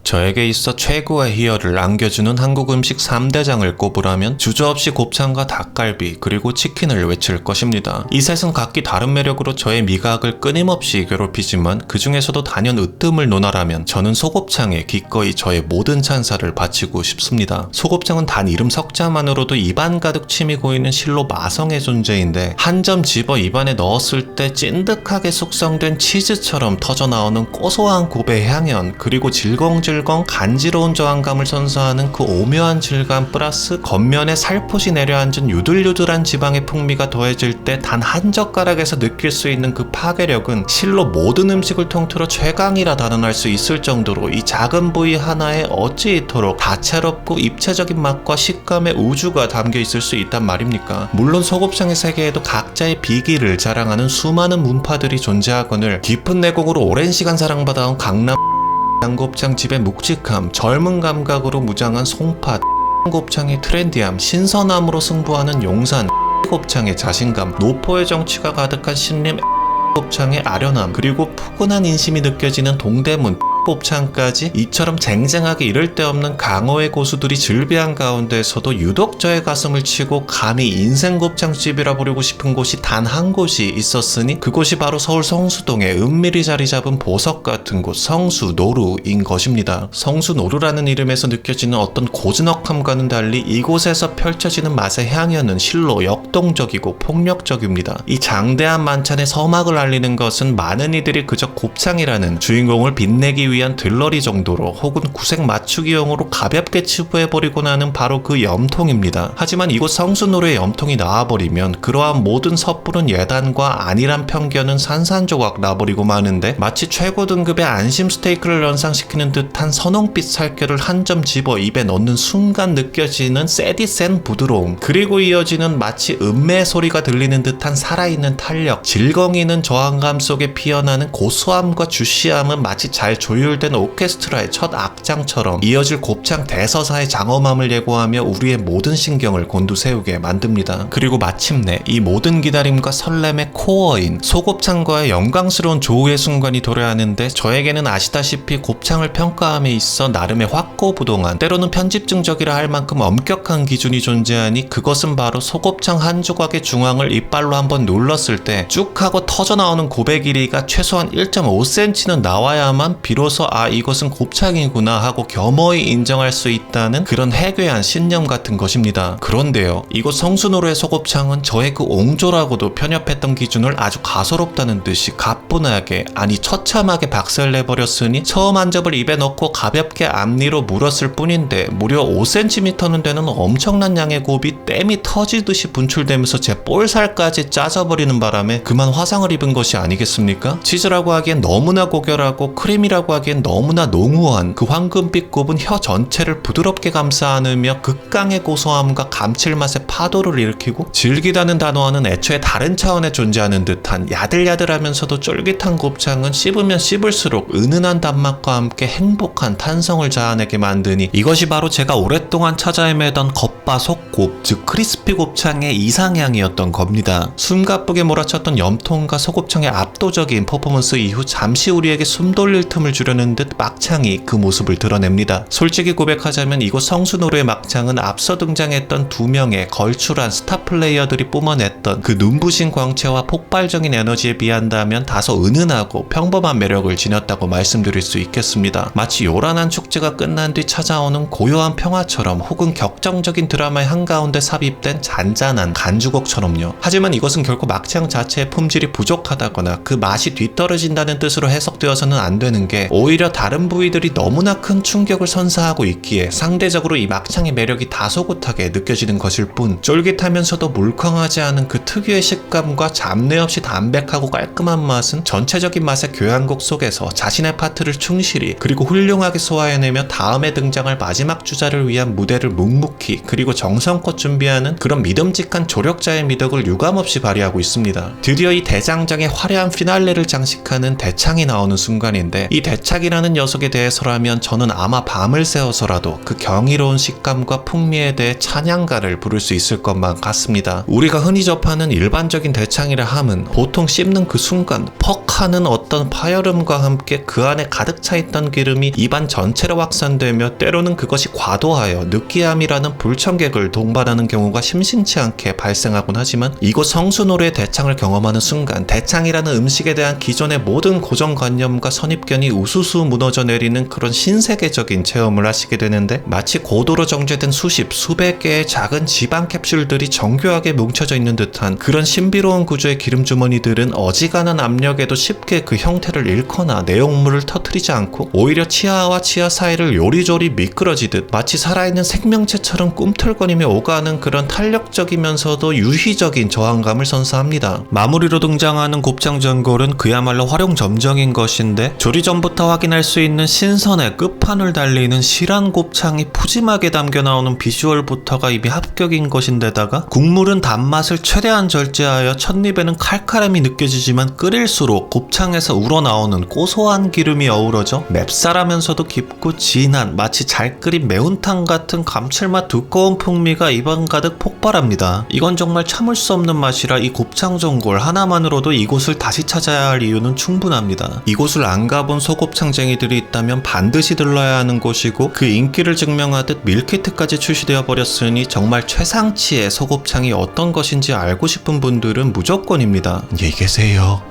저에게 있어 최고의 희열을 안겨주는 한국 음식 3대장을 꼽으라면 주저없이 곱창과 닭갈비 그리고 치킨을 외칠 것입니다. 이 셋은 각기 다른 매력으로 저의 미각을 끊임없이 괴롭히지만 그 중에서도 단연 으뜸을 논하라면 저는 소곱창에 기꺼이 저의 모든 찬사를 바치고 싶습니다. 소곱창은 단 이름 석자만으로도 입안 가득 침이 고이는 실로 마성의 존재인데 한 점 집어 입안에 넣었을 때 찐득하게 숙성된 치즈처럼 터져나오는 고소한 곱의 향연 그리고 질겅질겅 간지러운 저항감을 선사하는 그 오묘한 질감 플러스 겉면에 살포시 내려앉은 유들유들한 지방의 풍미가 더해질 때 단 한 젓가락에서 느낄 수 있는 그 파괴력은 실로 모든 음식을 통틀어 최강이라 단언할 수 있을 정도로 이 작은 부위 하나에 어찌 이토록 다채롭고 입체적인 맛과 식감의 우주가 담겨 있을 수 있단 말입니까? 물론 소곱창의 세계에도 각자의 비기를 자랑하는 수많은 문파들이 존재하거늘 깊은 내공으로 오랜 시간 사랑받아온 강남 양곱창 집의 묵직함, 젊은 감각으로 무장한 송파 곱창의 트렌디함, 신선함으로 승부하는 용산 곱창의 자신감, 노포의 정취가 가득한 신림 곱창의 아련함, 그리고 푸근한 인심이 느껴지는 동대문 곱창까지 이처럼 쟁쟁하게 이를 데 없는 강호의 고수들이 즐비한 가운데서도 유독 저의 가슴을 치고 감히 인생 곱창집이라 부르고 싶은 곳이 단 한 곳이 있었으니 그곳이 바로 서울 성수동에 은밀히 자리 잡은 보석 같은 곳 성수노루인 것입니다. 성수노루라는 이름에서 느껴지는 어떤 고즈넉함과는 달리 이곳에서 펼쳐지는 맛의 향연은 실로 역동적이고 폭력적입니다. 이 장대한 만찬에 서막을 알리는 것은 많은 이들이 그저 곱창이라는 주인공을 빛내기 위한 들러리 정도로 혹은 구색 맞추기용으로 가볍게 치부해버리고 나는 바로 그 염통입니다. 하지만 이곳 성수노루의 염통이 나와버리면 그러한 모든 섣부른 예단과 안일한 편견은 산산조각 나버리고 마는데 마치 최고 등급의 안심 스테이크를 연상시키는 듯한 선홍빛 살결을 한 점 집어 입에 넣는 순간 느껴지는 세디 센 부드러움 그리고 이어지는 마치 음매 소리가 들리는 듯한 살아있는 탄력 질겅이는 저항감 속에 피어나는 고소함과 주시함은 마치 잘 조율된 오케스트라의 첫 악장처럼 이어질 곱창 대서사의 장엄함을 예고하며 우리의 모든 신경을 곤두세우게 만듭니다. 그리고 마침내 이 모든 기다림과 설렘의 코어인 소곱창과의 영광스러운 조우의 순간이 도래하는데 저에게는 아시다시피 곱창을 평가함에 있어 나름의 확고부동한 때로는 편집증적이라 할 만큼 엄격한 기준이 존재하니 그것은 바로 소곱창 한 조각의 중앙을 이빨로 한번 눌렀을 때 쭉 하고 터져나오는 곱의 길이가 최소한 1.5cm는 나와야만 비로소 아 이것은 곱창이구나 하고 겸허히 인정할 수 있다는 그런 해괴한 신념 같은 것입니다. 그런데요, 이곳 성수노루의 소곱창은 저의 그 옹졸하고도 편협했던 기준을 아주 가소롭다는 듯이 가뿐하게 아니 처참하게 박살내버렸으니 처음 한 접을 입에 넣고 가볍게 앞니로 물었을 뿐인데 무려 5cm는 되는 엄청난 양의 곱이 땜이 터지듯이 분출되면서 제 볼살까지 짜져버리는 바람에 그만 화상을 입은 것이 아니겠습니까? 치즈라고 하기엔 너무나 고결하고 크림이라고 하기엔 너무나 농후한 그 황금빛 곱은 혀 전체를 부드럽게 감싸 안으며 극강의 고소함과 감칠맛의 파도를 일으키고 질기다는 단어와는 애초에 다른 차원에 존재하는 듯한 야들야들하면서도 쫄깃한 곱창은 씹으면 씹을수록 은은한 단맛과 함께 행복한 탄성을 자아내게 만드니 이것이 바로 제가 오랫동안 찾아 헤매던 겉바속곱 즉 크리스피 곱창의 이상향이었던 겁니다. 숨가쁘게 몰아쳤던 염통과 소곱창의 압도적인 퍼포먼스 이후 잠시 우리에게 숨 돌릴 틈을 주려는 듯 막창이 그 모습을 드러냅니다. 솔직히 고백하자면 이곳 성수노루의 막창은 앞서 등장했던 두 명의 걸출한 스타 플레이어들이 뿜어냈던 그 눈부신 광채와 폭발적인 에너지에 비한다면 다소 은은하고 평범한 매력을 지녔다고 말씀드릴 수 있겠습니다. 마치 요란한 축제가 끝난 뒤 찾아오는 고요한 평화처럼 혹은 격정적인 드라마의 한가운데 삽입된 잔잔한 간주곡처럼요. 하지만 이것은 결코 막창 자체의 품질이 부족하다거나 그 맛이 뒤떨어진다는 뜻으로 해석되어서는 안 되는 게 오히려 다른 부위들이 너무나 큰 충격을 선사하고 있기에 상대적으로 이 막창의 매력이 다소곳하게 느껴지는 것일 뿐 쫄깃하면서도 물컹하지 않은 그 특유의 식감과 잡내 없이 담백하고 깔끔한 맛은 전체적인 맛의 교향곡 속에서 자신의 파트를 충실히 그리고 훌륭하게 소화해내며 다음에 등장할 마지막 주자를 위한 무대를 묵묵히 그리고 정성껏 준비하는 그런 믿음직한 조력자의 미덕을 유감없이 발휘하고 있습니다. 드디어 이 대장장의 화려한 피날레를 장식하는 대창이 나오는 순간인데 이 대창 대창이라는 녀석에 대해서라면 저는 아마 밤을 새워서라도 그 경이로운 식감과 풍미에 대해 찬양가를 부를 수 있을 것만 같습니다. 우리가 흔히 접하는 일반적인 대창이라 함은 보통 씹는 그 순간 퍽 하는 어떤 파열음과 함께 그 안에 가득 차있던 기름이 입안 전체로 확산되며 때로는 그것이 과도하여 느끼함이라는 불청객을 동반하는 경우가 심심치 않게 발생하곤 하지만 이곳 성수노루의 대창을 경험하는 순간 대창이라는 음식에 대한 기존의 모든 고정관념과 선입견이 우수수 무너져 내리는 그런 신세계적인 체험을 하시게 되는데, 마치 고도로 정제된 수십, 수백 개의 작은 지방 캡슐들이 정교하게 뭉쳐져 있는 듯한 그런 신비로운 구조의 기름주머니들은 어지간한 압력에도 쉽게 그 형태를 잃거나 내용물을 터뜨리지 않고 오히려 치아와 치아 사이를 요리조리 미끄러지듯 마치 살아있는 생명체처럼 꿈틀거리며 오가는 그런 탄력적이면서도 유희적인 저항감을 선사합니다. 마무리로 등장하는 곱창 전골은 그야말로 활용점정인 것인데, 조리 전부터 확인할 수 있는 신선의 끝판을 달리는 실한 곱창이 푸짐하게 담겨 나오는 비주얼부터가 이미 합격인 것인데다가 국물은 단맛을 최대한 절제하여 첫입에는 칼칼함이 느껴지지만 끓일수록 곱창에서 우러나오는 고소한 기름이 어우러져 맵쌀하면서도 깊고 진한 마치 잘 끓인 매운탕 같은 감칠맛 두꺼운 풍미가 입안 가득 폭발합니다. 이건 정말 참을 수 없는 맛이라 이 곱창 전골 하나만으로도 이곳을 다시 찾아야 할 이유는 충분합니다. 이곳을 안 가본 소곱창쟁이들이 있다면 반드시 들러야 하는 곳이고, 그 인기를 증명하듯 밀키트까지 출시되어 버렸으니 정말 최상치의 소곱창이 어떤 것인지 알고 싶은 분들은 무조건입니다. 안녕히 계세요.